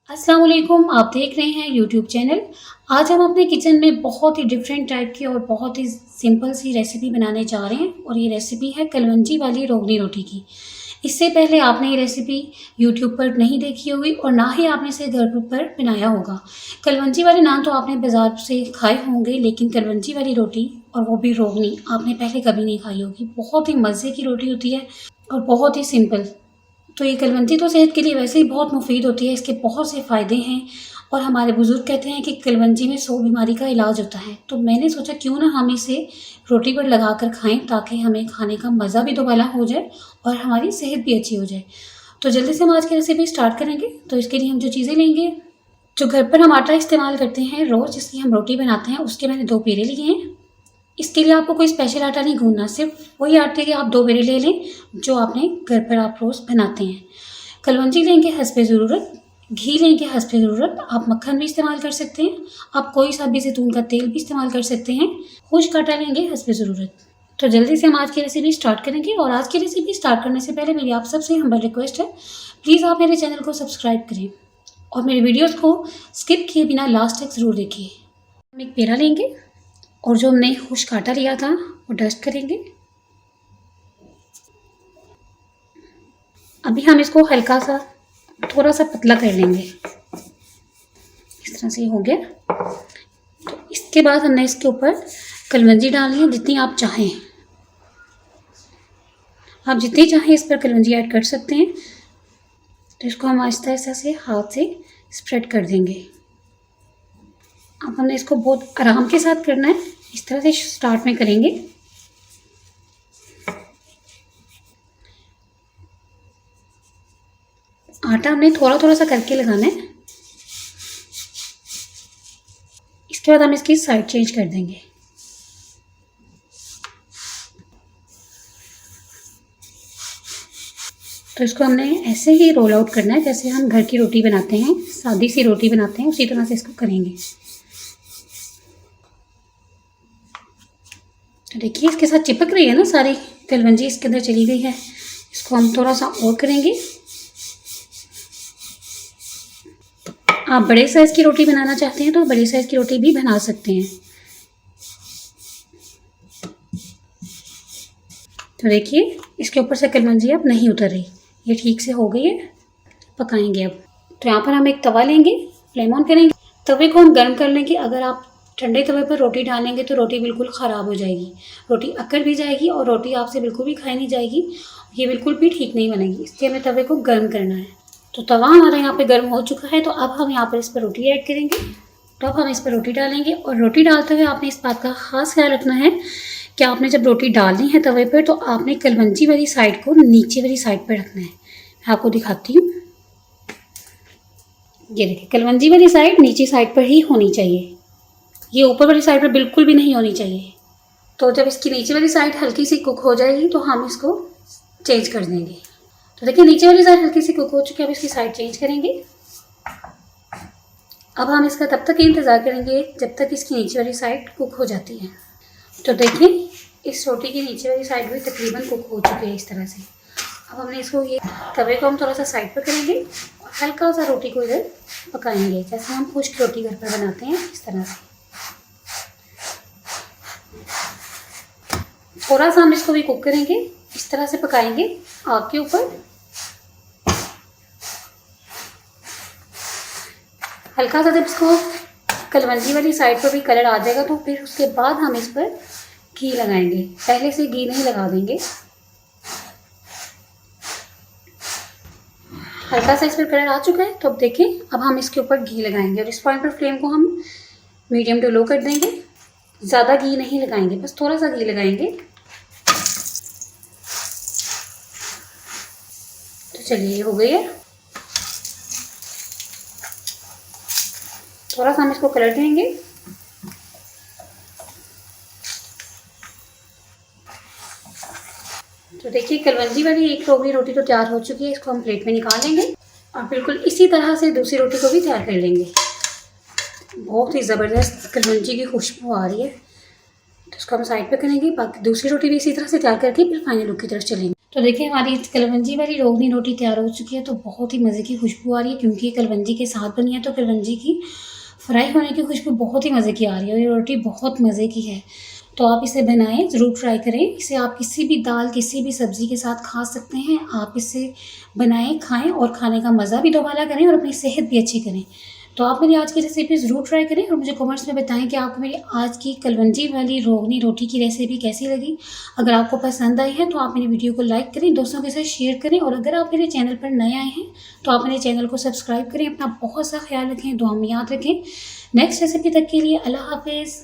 अस्सलाम वालेकुम, आप देख रहे हैं यूट्यूब चैनल। आज हम अपने किचन में बहुत ही डिफरेंट टाइप की और बहुत ही सिंपल सी रेसिपी बनाने जा रहे हैं और ये रेसिपी है कलवंजी वाली रोगनी रोटी की। इससे पहले आपने ये रेसिपी यूट्यूब पर नहीं देखी होगी और ना ही आपने इसे घर पर बनाया होगा। कलवंजी वाले नान तो आपने बाज़ार से खाए होंगे, लेकिन कलवंजी वाली रोटी और वो भी रोगनी आपने पहले कभी नहीं खाई होगी। बहुत ही मज़े की रोटी होती है और बहुत ही सिंपल। तो ये कलवंजी तो सेहत के लिए वैसे ही बहुत मुफीद होती है, इसके बहुत से फ़ायदे हैं और हमारे बुज़ुर्ग कहते हैं कि कलवंजी में 100 बीमारी का इलाज होता है। तो मैंने सोचा क्यों ना हम इसे रोटी पर लगा कर खाएँ, ताकि हमें खाने का मज़ा भी दोबारा हो जाए और हमारी सेहत भी अच्छी हो जाए। तो जल्दी से हम आज की रेसिपी स्टार्ट करेंगे। तो इसके लिए हम जो चीज़ें लेंगे, जो घर पर हम आटा इस्तेमाल करते हैं रोज़ जिसकी हम रोटी बनाते हैं, उसके मैंने 2 पेड़े लिए हैं। इसके लिए आपको कोई स्पेशल आटा नहीं गूँधना, सिर्फ वही आटे के आप 2 पेड़े ले लें जो आपने घर पर आप रोज़ बनाते हैं। कलवंजी लेंगे हस्बे ज़रूरत, घी लेंगे हस्बे ज़रूरत, आप मक्खन भी इस्तेमाल कर सकते हैं, आप कोई सा भी ज़ैतून का तेल भी इस्तेमाल कर सकते हैं। खुश्क आटा लेंगे हस्बे ज़रूरत। तो जल्दी से हम आज की रेसिपी स्टार्ट करेंगे और आज की रेसिपी स्टार्ट करने से पहले मेरी आप सबसे हम्बल रिक्वेस्ट है, प्लीज़ आप मेरे चैनल को सब्सक्राइब करें और मेरी वीडियोज़ को स्किप किए बिना लास्ट तक ज़रूर देखिए। हम एक पेड़ा लेंगे और जो हमने खुश्क आटा लिया था वो डस्ट करेंगे। अभी हम इसको हल्का सा थोड़ा सा पतला कर लेंगे। इस तरह से हो गया। तो इसके बाद हमने इसके ऊपर कलवंजी डालनी है जितनी आप चाहें। आप जितनी चाहें इस पर कलवंजी ऐड कर सकते हैं। तो इसको हम आहिस्ता आहिस्ता से हाथ से स्प्रेड कर देंगे। अब हमने इसको बहुत आराम के साथ करना है, इस तरह से स्टार्ट में करेंगे। आटा हमने थोड़ा थोड़ा सा करके लगाना है। इसके बाद हम इसकी साइड चेंज कर देंगे। तो इसको हमने ऐसे ही रोल आउट करना है जैसे हम घर की रोटी बनाते हैं, सादी सी रोटी बनाते हैं, उसी तरह से इसको करेंगे। तो देखिए इसके साथ चिपक रही है ना सारी कलवंजी, इसके अंदर चली गई है। इसको हम थोड़ा सा और करेंगे। आप बड़े साइज़ की रोटी बनाना चाहते हैं तो बड़ी साइज़ की रोटी भी बना सकते हैं। तो देखिए इसके ऊपर से कलवंजी अब नहीं उतर रही, ये ठीक से हो गई है। पकाएंगे अब। तो यहाँ पर हम एक तवा लेंगे, फ्लेम ऑन करेंगे। तवे को हम गर्म कर लेंगे। अगर आप ठंडे तवे पर रोटी डालेंगे तो रोटी बिल्कुल ख़राब हो जाएगी, रोटी अकड़ भी जाएगी और रोटी आपसे बिल्कुल भी खाई नहीं जाएगी। ये बिल्कुल भी ठीक नहीं बनेगी, इसलिए हमें तवे को गर्म करना है। तो तवा हमारा यहाँ पे गर्म हो चुका है। तो अब हम यहाँ पर इस पर रोटी ऐड करेंगे। तो अब हम इस पर रोटी डालेंगे और रोटी डालते हुए आपने इस बात का ख़ास ख्याल रखना है कि आपने जब रोटी डालनी है तवे पर तो आपने कलवंजी वाली साइड को नीचे वाली साइड पर रखना है। मैं आपको दिखाती हूँ। ये देखिए कलवंजी वाली साइड नीचे साइड पर ही होनी चाहिए, ये ऊपर वाली साइड पर बिल्कुल भी नहीं होनी चाहिए। तो जब इसकी नीचे वाली साइड हल्की सी कुक हो जाएगी तो हम इसको चेंज कर देंगे। तो देखिए नीचे वाली साइड हल्की सी कुक हो चुकी है, अब इसकी साइड चेंज करेंगे। अब हम इसका तब तक इंतज़ार करेंगे जब तक इसकी नीचे वाली साइड कुक हो जाती है। तो देखिए इस रोटी की नीचे वाली साइड भी तकरीबन कुक हो चुकी है इस तरह से। अब हमने इसको ये तवे को हम थोड़ा सा साइड पर करेंगे और हल्का सा रोटी को इधर पकाएंगे जैसे हम खुश्क रोटी घर पर बनाते हैं, इस तरह से। थोड़ा सा हम इसको भी कुक करेंगे, इस तरह से पकाएंगे आग के ऊपर। हल्का सा जब इसको कलवंजी वाली साइड पर भी कलर आ जाएगा तो फिर उसके बाद हम इस पर घी लगाएंगे। पहले से घी नहीं लगा देंगे। हल्का सा इस पर कलर आ चुका है। तो अब देखिए अब हम इसके ऊपर घी लगाएंगे और इस पॉइंट पर फ्लेम को हम मीडियम टू लो कर देंगे। ज़्यादा घी नहीं लगाएंगे, बस थोड़ा सा घी लगाएंगे। तो चलिए ये हो गई है। थोड़ा सा हम इसको कलर देंगे। तो देखिए कलवंजी वाली एक रोगनी रोटी तो तैयार हो चुकी है। इसको हम प्लेट में निकाल लेंगे और बिल्कुल इसी तरह से दूसरी रोटी को भी तैयार कर लेंगे। बहुत ही ज़बरदस्त कलवंजी की खुशबू आ रही है। तो इसको हम साइड पे करेंगे। बाकी दूसरी रोटी भी इसी तरह से तैयार करके फिर फाइनल लुक की तरफ चलेंगे। तो देखिए हमारी कलवंजी वाली रोगनी रोटी तैयार हो चुकी है। तो बहुत ही मज़े की खुशबू आ रही है, क्योंकि ये कलवंजी के साथ बनी है तो कलवंजी की फ्राई होने की खुशबू बहुत ही मज़े की आ रही है और ये रोटी बहुत मज़े की है। तो आप इसे बनाएं, ज़रूर ट्राई करें। इसे आप किसी भी दाल, किसी भी सब्ज़ी के साथ खा सकते हैं। आप इसे बनाएं, खाएं और खाने का मज़ा भी दोबारा करें और अपनी सेहत भी अच्छी करें। तो आप मेरी आज की रेसिपी ज़रूर ट्राई करें और मुझे कमेंट्स में बताएं कि आपको मेरी आज की कलवंजी वाली रोगनी रोटी की रेसिपी कैसी लगी। अगर आपको पसंद आई है तो आप मेरी वीडियो को लाइक करें, दोस्तों के साथ शेयर करें और अगर आप मेरे चैनल पर नए आए हैं तो आप मेरे चैनल को सब्सक्राइब करें। अपना बहुत सा ख्याल रखें, दुआ में याद रखें। नेक्स्ट रेसिपी तक के लिए अल्लाह हाफिज़।